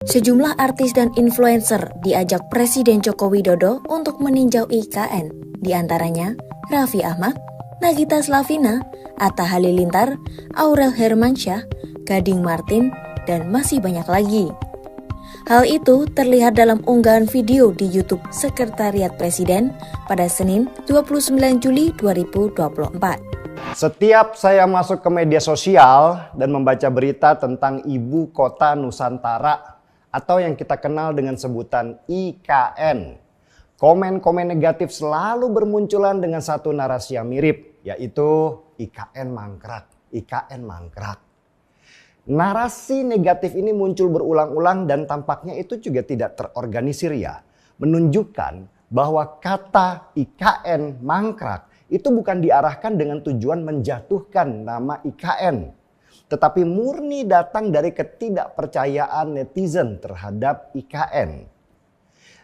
Sejumlah artis dan influencer diajak Presiden Joko Widodo untuk meninjau IKN, di antaranya Raffi Ahmad, Nagita Slavina, Atta Halilintar, Aurel Hermansyah, Gading Martin, dan masih banyak lagi. Hal itu terlihat dalam unggahan video di YouTube Sekretariat Presiden pada Senin 29 Juli 2024. Setiap saya masuk ke media sosial dan membaca berita tentang Ibu Kota Nusantara atau yang kita kenal dengan sebutan IKN, komen-komen negatif selalu bermunculan dengan satu narasi yang mirip, yaitu IKN mangkrak, IKN mangkrak. Narasi negatif ini muncul berulang-ulang dan tampaknya itu juga tidak terorganisir ya. Menunjukkan bahwa kata IKN mangkrak itu bukan diarahkan dengan tujuan menjatuhkan nama IKN. Tetapi murni datang dari ketidakpercayaan netizen terhadap IKN.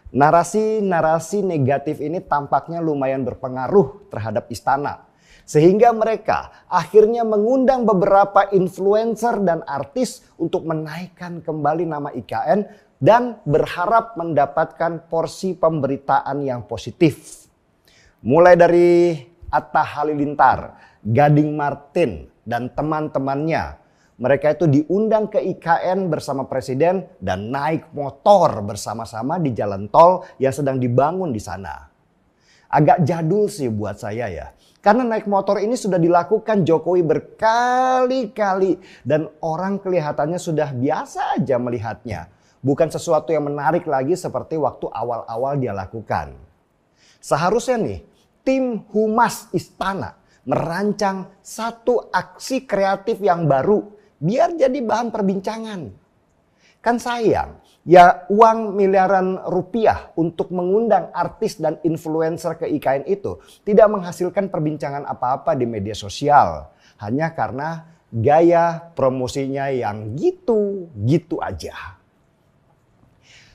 Narasi-narasi negatif ini tampaknya lumayan berpengaruh terhadap istana. Sehingga mereka akhirnya mengundang beberapa influencer dan artis untuk menaikkan kembali nama IKN dan berharap mendapatkan porsi pemberitaan yang positif. Mulai dari Atta Halilintar, Gading Martin, dan teman-temannya. Mereka itu diundang ke IKN bersama Presiden dan naik motor bersama-sama di jalan tol yang sedang dibangun di sana. Agak jadul sih buat saya ya. Karena naik motor ini sudah dilakukan Jokowi berkali-kali dan orang kelihatannya sudah biasa aja melihatnya. Bukan sesuatu yang menarik lagi seperti waktu awal-awal dia lakukan. Seharusnya nih, tim Humas Istana merancang satu aksi kreatif yang baru biar jadi bahan perbincangan. Kan sayang, ya uang miliaran rupiah untuk mengundang artis dan influencer ke IKN itu tidak menghasilkan perbincangan apa-apa di media sosial. Hanya karena gaya promosinya yang gitu-gitu aja.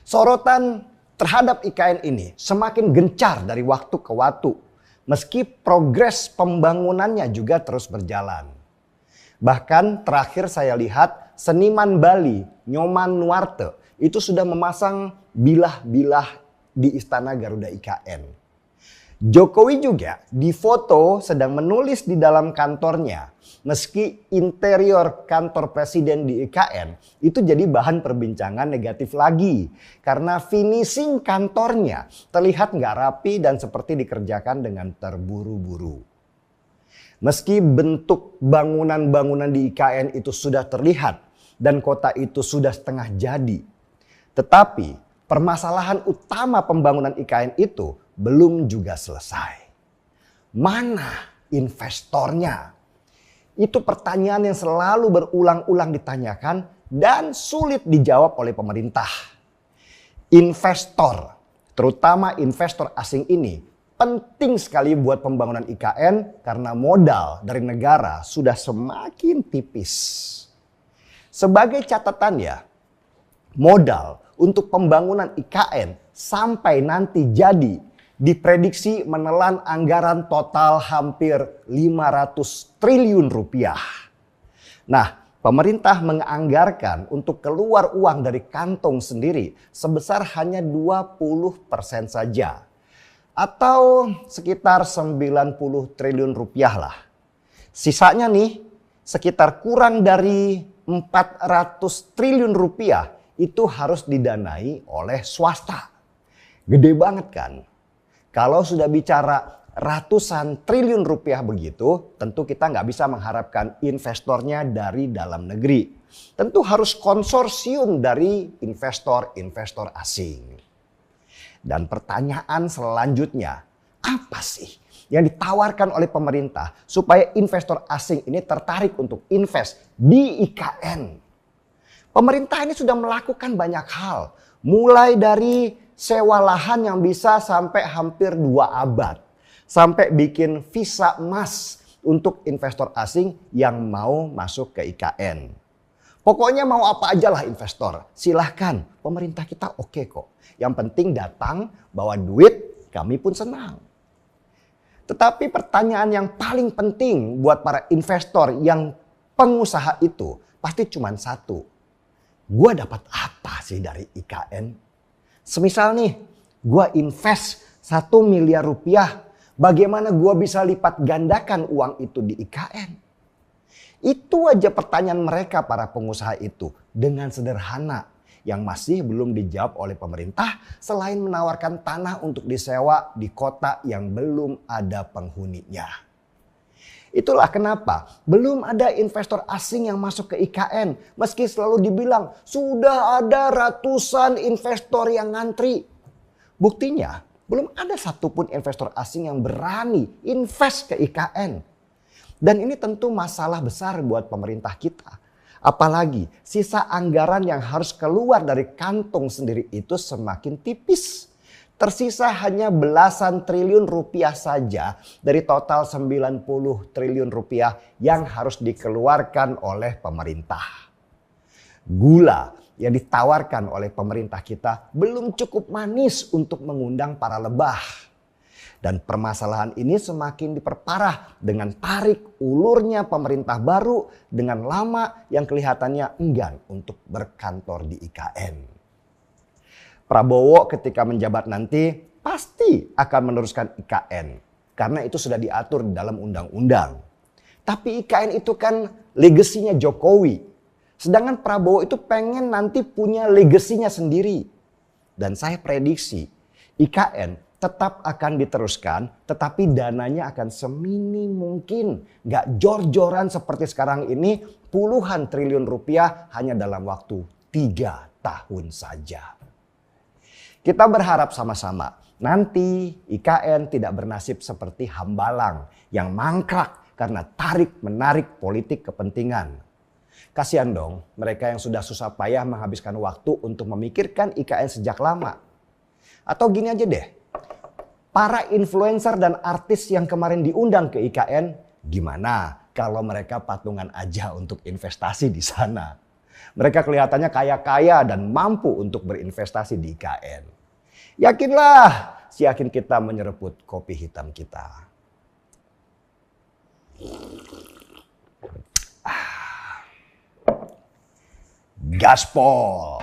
Sorotan terhadap IKN ini semakin gencar dari waktu ke waktu. Meski progres pembangunannya juga terus berjalan. Bahkan terakhir saya lihat seniman Bali, Nyoman Nuarte, itu sudah memasang bilah-bilah di Istana Garuda IKN. Jokowi juga difoto sedang menulis di dalam kantornya. Meski interior kantor presiden di IKN itu jadi bahan perbincangan negatif lagi. Karena finishing kantornya terlihat nggak rapi dan seperti dikerjakan dengan terburu-buru. Meski bentuk bangunan-bangunan di IKN itu sudah terlihat dan kota itu sudah setengah jadi. Tetapi permasalahan utama pembangunan IKN itu belum juga selesai. Mana investornya? Itu pertanyaan yang selalu berulang-ulang ditanyakan dan sulit dijawab oleh pemerintah. Investor, terutama investor asing ini, penting sekali buat pembangunan IKN karena modal dari negara sudah semakin tipis. Sebagai catatan ya, modal untuk pembangunan IKN sampai nanti jadi diprediksi menelan anggaran total hampir 500 triliun rupiah. Nah, pemerintah menganggarkan untuk keluar uang dari kantong sendiri sebesar hanya 20% saja. Atau sekitar 90 triliun rupiah lah. Sisanya nih sekitar kurang dari 400 triliun rupiah itu harus didanai oleh swasta. Gede banget kan? Kalau sudah bicara ratusan triliun rupiah begitu, tentu kita nggak bisa mengharapkan investornya dari dalam negeri. Tentu harus konsorsium dari investor-investor asing. Dan pertanyaan selanjutnya, apa sih yang ditawarkan oleh pemerintah supaya investor asing ini tertarik untuk invest di IKN? Pemerintah ini sudah melakukan banyak hal, mulai dari sewa lahan yang bisa sampai hampir 2 abad. Sampai bikin visa emas untuk investor asing yang mau masuk ke IKN. Pokoknya mau apa aja lah investor. Silahkan, pemerintah kita oke kok. Yang penting datang, bawa duit, kami pun senang. Tetapi pertanyaan yang paling penting buat para investor yang pengusaha itu pasti cuma satu. gue dapat apa sih dari IKN? Semisal nih, gue invest 1 miliar rupiah, bagaimana gue bisa lipat gandakan uang itu di IKN? Itu aja pertanyaan mereka para pengusaha itu dengan sederhana yang masih belum dijawab oleh pemerintah selain menawarkan tanah untuk disewa di kota yang belum ada penghuninya. Itulah kenapa belum ada investor asing yang masuk ke IKN meski selalu dibilang sudah ada ratusan investor yang ngantri. Buktinya belum ada satupun investor asing yang berani invest ke IKN. Dan ini tentu masalah besar buat pemerintah kita. Apalagi sisa anggaran yang harus keluar dari kantong sendiri itu semakin tipis. Tersisa hanya belasan triliun rupiah saja dari total 90 triliun rupiah yang harus dikeluarkan oleh pemerintah. Gula yang ditawarkan oleh pemerintah kita belum cukup manis untuk mengundang para lebah. Dan permasalahan ini semakin diperparah dengan tarik ulurnya pemerintah baru dengan lama yang kelihatannya enggan untuk berkantor di IKN. Prabowo ketika menjabat nanti pasti akan meneruskan IKN. Karena itu sudah diatur di dalam undang-undang. Tapi IKN itu kan legasinya Jokowi. Sedangkan Prabowo itu pengen nanti punya legasinya sendiri. Dan saya prediksi IKN tetap akan diteruskan, tetapi dananya akan seminim mungkin. Gak jor-joran seperti sekarang ini, puluhan triliun rupiah hanya dalam waktu 3 tahun saja. Kita berharap sama-sama nanti IKN tidak bernasib seperti Hambalang yang mangkrak karena tarik-menarik politik kepentingan. Kasihan dong mereka yang sudah susah payah menghabiskan waktu untuk memikirkan IKN sejak lama. Atau gini aja deh, para influencer dan artis yang kemarin diundang ke IKN, gimana kalau mereka patungan aja untuk investasi di sana? Mereka kelihatannya kaya-kaya dan mampu untuk berinvestasi di IKN. Yakinlah, yakin kita menyeruput kopi hitam kita. Gaspol.